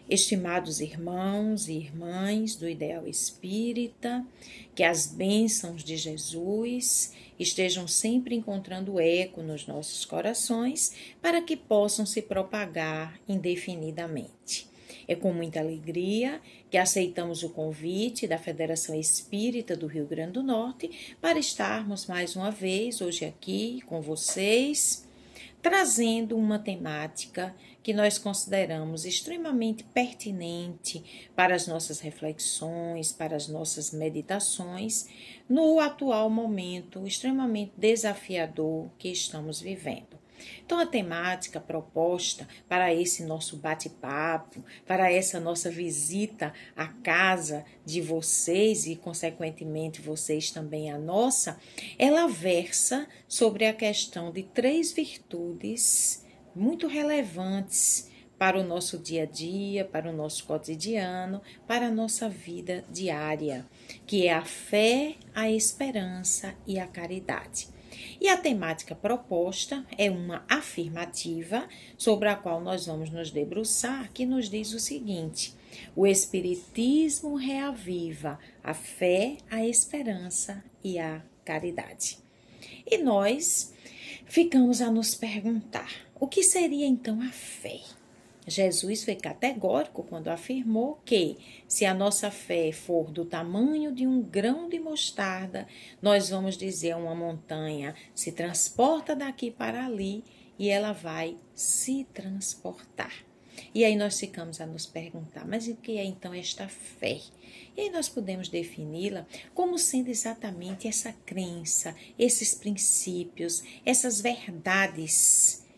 Estimados irmãos e irmãs do Ideal Espírita, que as bênçãos de Jesus estejam sempre encontrando eco nos nossos corações para que possam se propagar indefinidamente. É com muita alegria que aceitamos o convite da Federação Espírita do Rio Grande do Norte para estarmos mais uma vez hoje aqui com vocês, trazendo uma temática que nós consideramos extremamente pertinente para as nossas reflexões, para as nossas meditações, no atual momento extremamente desafiador que estamos vivendo. Então, a temática proposta para esse nosso bate-papo, para essa nossa visita à casa de vocês e, consequentemente, vocês também a nossa, ela versa sobre a questão de 3 virtudes muito relevantes para o nosso dia a dia, para o nosso cotidiano, para a nossa vida diária, que é a fé, a esperança e a caridade. E a temática proposta é uma afirmativa sobre a qual nós vamos nos debruçar, que nos diz o seguinte: o Espiritismo reaviva a fé, a esperança e a caridade. E nós ficamos a nos perguntar, o que seria então a fé? Jesus foi categórico quando afirmou que, se a nossa fé for do tamanho de um grão de mostarda, nós vamos dizer a uma montanha, se transporta daqui para ali, e ela vai se transportar. E aí nós ficamos a nos perguntar, mas o que é então esta fé? E aí nós podemos defini-la como sendo exatamente essa crença, esses princípios, essas verdades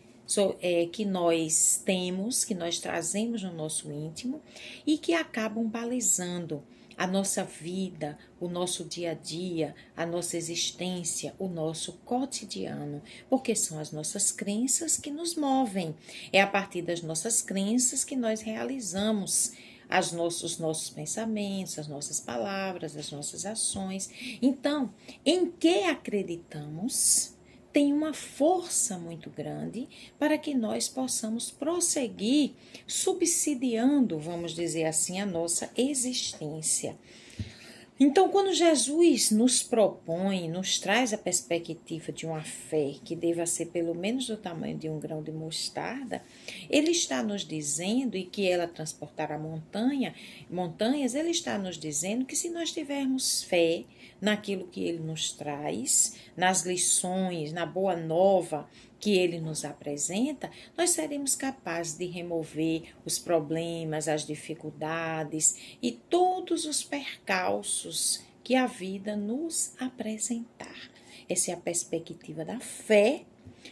que nós temos, que nós trazemos no nosso íntimo e que acabam balizando a nossa vida, o nosso dia a dia, a nossa existência, o nosso cotidiano, porque são as nossas crenças que nos movem. É a partir das nossas crenças que nós realizamos os nossos pensamentos, as nossas palavras, as nossas ações. Então, em que acreditamos tem uma força muito grande para que nós possamos prosseguir subsidiando, vamos dizer assim, a nossa existência. Então, quando Jesus nos propõe, nos traz a perspectiva de uma fé que deva ser pelo menos do tamanho de um grão de mostarda, ele está nos dizendo, e que ela transportará montanhas, ele está nos dizendo que se nós tivermos fé naquilo que ele nos traz, nas lições, na boa nova que ele nos apresenta, nós seremos capazes de remover os problemas, as dificuldades e todos os percalços que a vida nos apresentar. Essa é a perspectiva da fé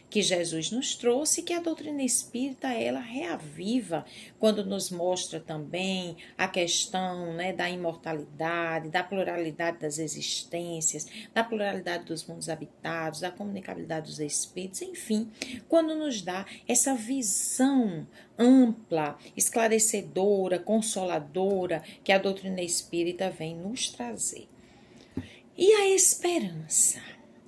que Jesus nos trouxe, que a doutrina espírita ela reaviva quando nos mostra também a questão, da imortalidade, da pluralidade das existências, da pluralidade dos mundos habitados, da comunicabilidade dos espíritos, enfim, quando nos dá essa visão ampla, esclarecedora, consoladora que a doutrina espírita vem nos trazer. E a esperança?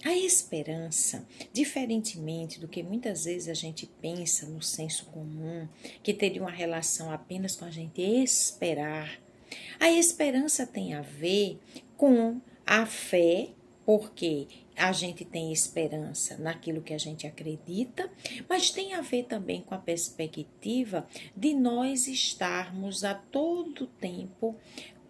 A esperança, diferentemente do que muitas vezes a gente pensa no senso comum, que teria uma relação apenas com a gente esperar, a esperança tem a ver com a fé, porque a gente tem esperança naquilo que a gente acredita, mas tem a ver também com a perspectiva de nós estarmos a todo tempo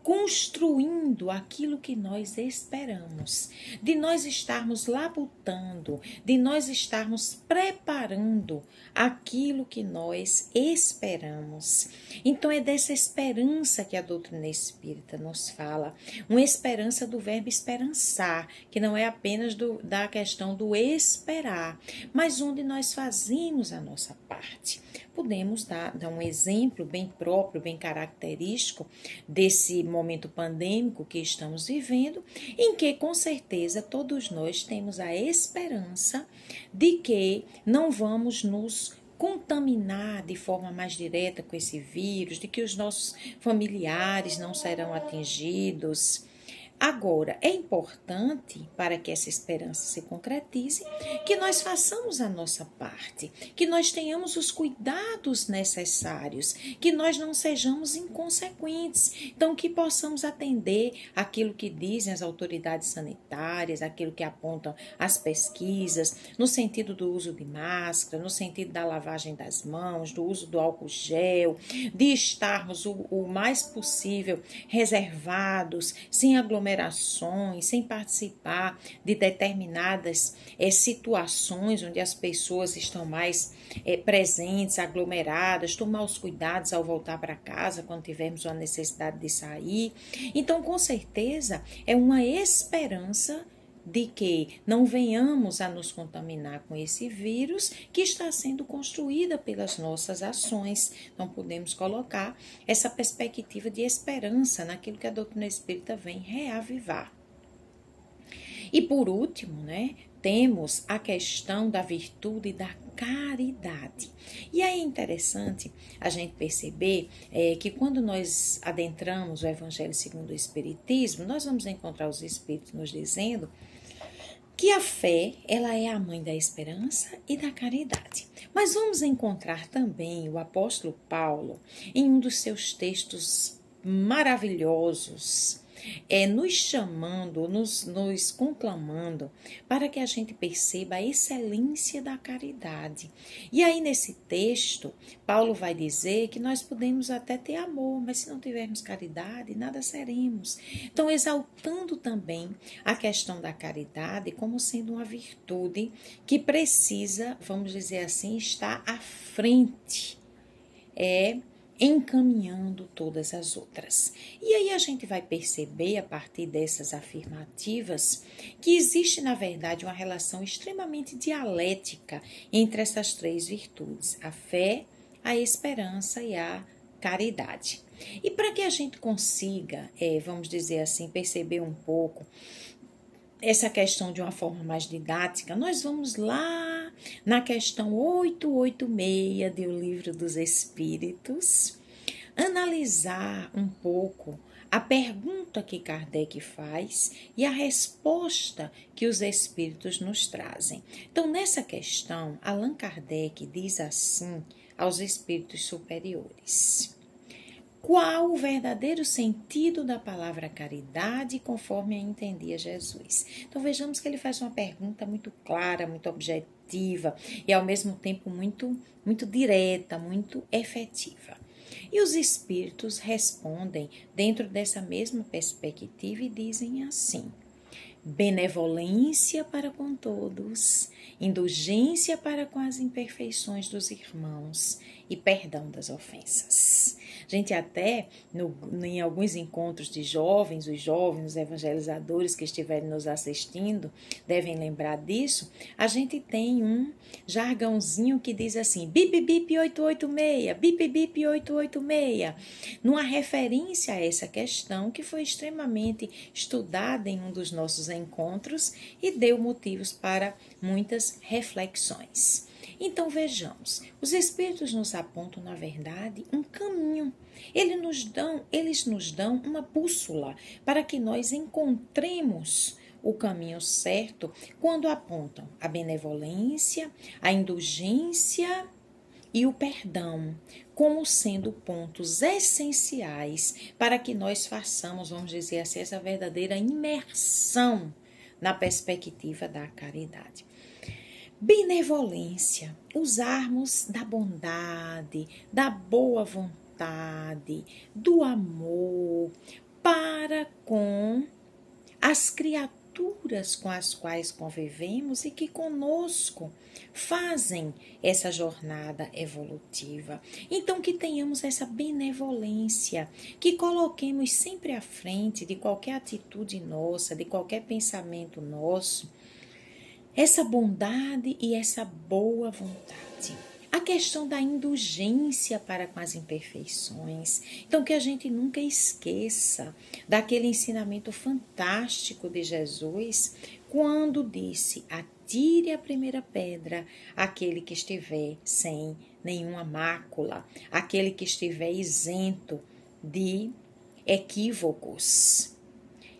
construindo aquilo que nós esperamos, de nós estarmos labutando, de nós estarmos preparando aquilo que nós esperamos. Então é dessa esperança que a doutrina espírita nos fala, uma esperança do verbo esperançar, que não é apenas da questão do esperar, mas onde nós fazemos a nossa parte. Podemos dar um exemplo bem próprio, bem característico desse momento pandêmico que estamos vivendo, em que com certeza todos nós temos a esperança de que não vamos nos contaminar de forma mais direta com esse vírus, de que os nossos familiares não serão atingidos. Agora, é importante, para que essa esperança se concretize, que nós façamos a nossa parte, que nós tenhamos os cuidados necessários, que nós não sejamos inconsequentes, então que possamos atender aquilo que dizem as autoridades sanitárias, aquilo que apontam as pesquisas, no sentido do uso de máscara, no sentido da lavagem das mãos, do uso do álcool gel, de estarmos o mais possível reservados, sem aglomerações, sem participar de determinadas situações onde as pessoas estão mais presentes, aglomeradas, tomar os cuidados ao voltar para casa quando tivermos uma necessidade de sair. Então, com certeza, é uma esperança de que não venhamos a nos contaminar com esse vírus que está sendo construída pelas nossas ações. Não podemos colocar essa perspectiva de esperança naquilo que a doutrina espírita vem reavivar. E por último, temos a questão da virtude e da caridade. E aí é interessante a gente perceber que quando nós adentramos o Evangelho segundo o Espiritismo, nós vamos encontrar os Espíritos nos dizendo que a fé, ela é a mãe da esperança e da caridade. Mas vamos encontrar também o apóstolo Paulo em um dos seus textos maravilhosos, nos chamando, nos conclamando para que a gente perceba a excelência da caridade. E aí nesse texto, Paulo vai dizer que nós podemos até ter amor, mas se não tivermos caridade, nada seremos. Então, exaltando também a questão da caridade como sendo uma virtude que precisa, vamos dizer assim, estar à frente, encaminhando todas as outras. E aí a gente vai perceber, a partir dessas afirmativas, que existe, na verdade, uma relação extremamente dialética entre essas três virtudes, a fé, a esperança e a caridade. E para que a gente consiga, vamos dizer assim, perceber um pouco essa questão de uma forma mais didática, nós vamos lá na questão 886 do Livro dos Espíritos, analisar um pouco a pergunta que Kardec faz e a resposta que os Espíritos nos trazem. Então, nessa questão, Allan Kardec diz assim aos Espíritos superiores: qual o verdadeiro sentido da palavra caridade conforme a entendia Jesus? Então vejamos que ele faz uma pergunta muito clara, muito objetiva e ao mesmo tempo muito direta, muito efetiva. E os espíritos respondem dentro dessa mesma perspectiva e dizem assim: benevolência para com todos, indulgência para com as imperfeições dos irmãos e perdão das ofensas. A gente até, em alguns encontros de jovens, os jovens, os evangelizadores que estiverem nos assistindo, devem lembrar disso, a gente tem um jargãozinho que diz assim, bip bip 886, bip bip 886, numa referência a essa questão que foi extremamente estudada em um dos nossos encontros e deu motivos para muitas reflexões. Então vejamos, os Espíritos nos apontam, na verdade, um caminho. Eles nos dão uma bússola para que nós encontremos o caminho certo quando apontam a benevolência, a indulgência e o perdão como sendo pontos essenciais para que nós façamos, vamos dizer assim, essa verdadeira imersão na perspectiva da caridade. Benevolência, usarmos da bondade, da boa vontade, do amor para com as criaturas com as quais convivemos e que conosco fazem essa jornada evolutiva. Então, que tenhamos essa benevolência, que coloquemos sempre à frente de qualquer atitude nossa, de qualquer pensamento nosso, essa bondade e essa boa vontade. A questão da indulgência para com as imperfeições. Então, que a gente nunca esqueça daquele ensinamento fantástico de Jesus, quando disse, atire a primeira pedra aquele que estiver sem nenhuma mácula, aquele que estiver isento de equívocos.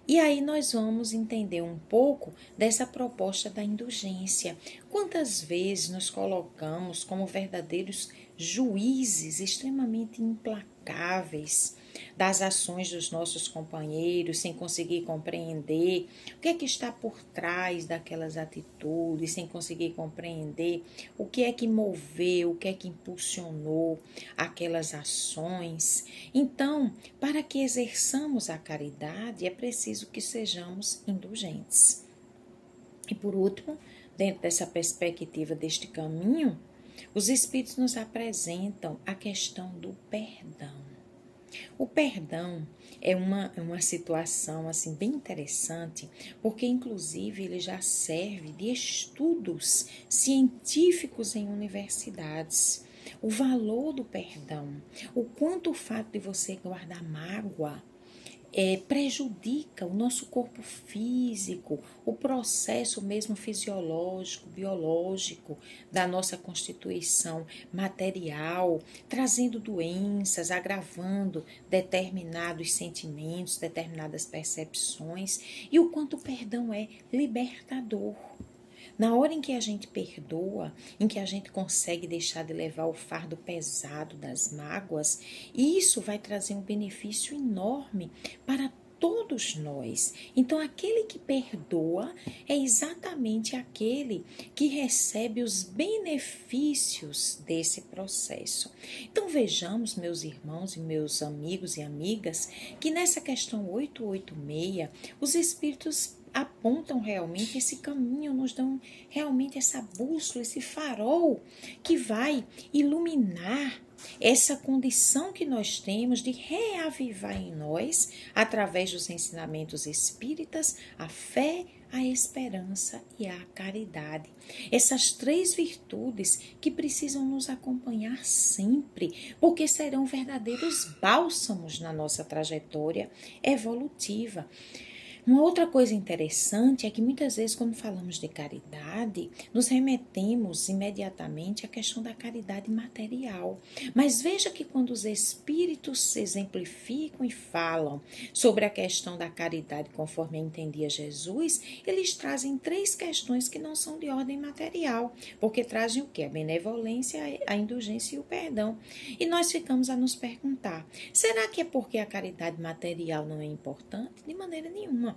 E aí nós vamos entender um pouco dessa proposta da indulgência. Quantas vezes nos colocamos como verdadeiros juízes extremamente implacáveis das ações dos nossos companheiros, sem conseguir compreender o que é que está por trás daquelas atitudes, sem conseguir compreender o que é que moveu, o que é que impulsionou aquelas ações. Então, para que exerçamos a caridade, é preciso que sejamos indulgentes. E por último, dentro dessa perspectiva deste caminho, os Espíritos nos apresentam a questão do perdão. O perdão é uma situação assim bem interessante, porque inclusive ele já serve de estudos científicos em universidades. O valor do perdão, o quanto o fato de você guardar mágoa prejudica o nosso corpo físico, o processo mesmo fisiológico, biológico da nossa constituição material, trazendo doenças, agravando determinados sentimentos, determinadas percepções, e o quanto o perdão é libertador. Na hora em que a gente perdoa, em que a gente consegue deixar de levar o fardo pesado das mágoas, isso vai trazer um benefício enorme para todos nós. Então, aquele que perdoa é exatamente aquele que recebe os benefícios desse processo. Então, vejamos, meus irmãos e meus amigos e amigas, que nessa questão 886, os espíritos apontam realmente esse caminho, nos dão realmente essa bússola, esse farol que vai iluminar essa condição que nós temos de reavivar em nós, através dos ensinamentos espíritas, a fé, a esperança e a caridade. Essas três virtudes que precisam nos acompanhar sempre, porque serão verdadeiros bálsamos na nossa trajetória evolutiva. Uma outra coisa interessante é que muitas vezes quando falamos de caridade, nos remetemos imediatamente à questão da caridade material. Mas veja que quando os espíritos exemplificam e falam sobre a questão da caridade conforme entendia Jesus, eles trazem três questões que não são de ordem material, porque trazem o quê? A benevolência, a indulgência e o perdão. E nós ficamos a nos perguntar, será que é porque a caridade material não é importante? De maneira nenhuma.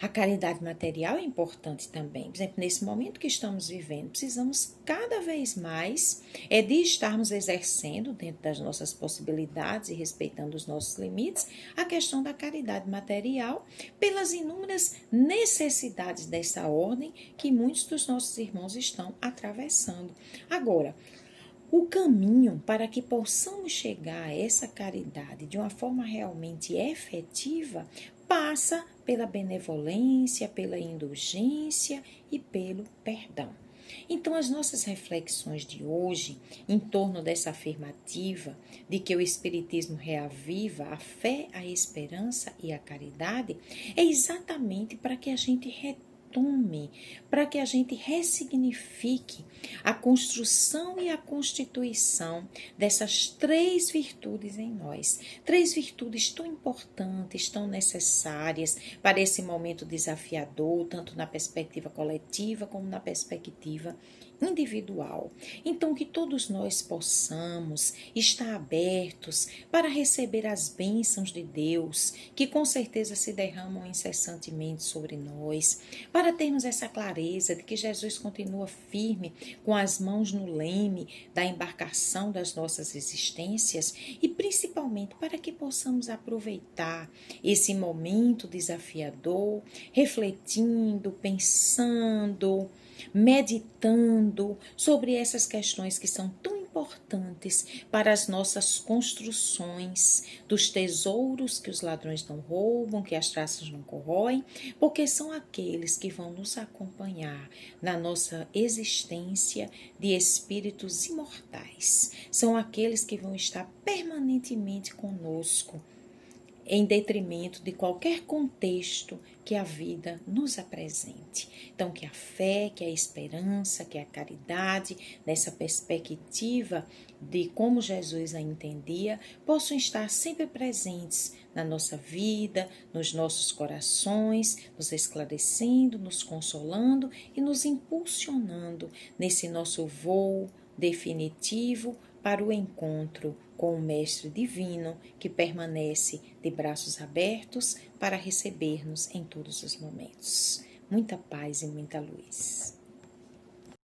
A caridade material é importante também. Por exemplo, nesse momento que estamos vivendo, precisamos cada vez mais de estarmos exercendo, dentro das nossas possibilidades e respeitando os nossos limites, a questão da caridade material, pelas inúmeras necessidades dessa ordem que muitos dos nossos irmãos estão atravessando. Agora, o caminho para que possamos chegar a essa caridade de uma forma realmente efetiva passa pela benevolência, pela indulgência e pelo perdão. Então, as nossas reflexões de hoje, em torno dessa afirmativa de que o Espiritismo reaviva a fé, a esperança e a caridade, é exatamente para que a gente retome, para que a gente ressignifique a construção e a constituição dessas três virtudes em nós. Três virtudes tão importantes, tão necessárias para esse momento desafiador, tanto na perspectiva coletiva como na perspectiva individual. Então, que todos nós possamos estar abertos para receber as bênçãos de Deus, que com certeza se derramam incessantemente sobre nós, para termos essa clareza de que Jesus continua firme com as mãos no leme da embarcação das nossas existências e principalmente para que possamos aproveitar esse momento desafiador, refletindo, pensando, meditando sobre essas questões que são tão importantes para as nossas construções, dos tesouros que os ladrões não roubam, que as traças não corroem, porque são aqueles que vão nos acompanhar na nossa existência de espíritos imortais. São aqueles que vão estar permanentemente conosco, em detrimento de qualquer contexto que a vida nos apresente. Então, que a fé, que a esperança, que a caridade, nessa perspectiva de como Jesus a entendia, possam estar sempre presentes na nossa vida, nos nossos corações, nos esclarecendo, nos consolando e nos impulsionando nesse nosso voo definitivo para o encontro com o Mestre Divino, que permanece de braços abertos para receber-nos em todos os momentos. Muita paz e muita luz.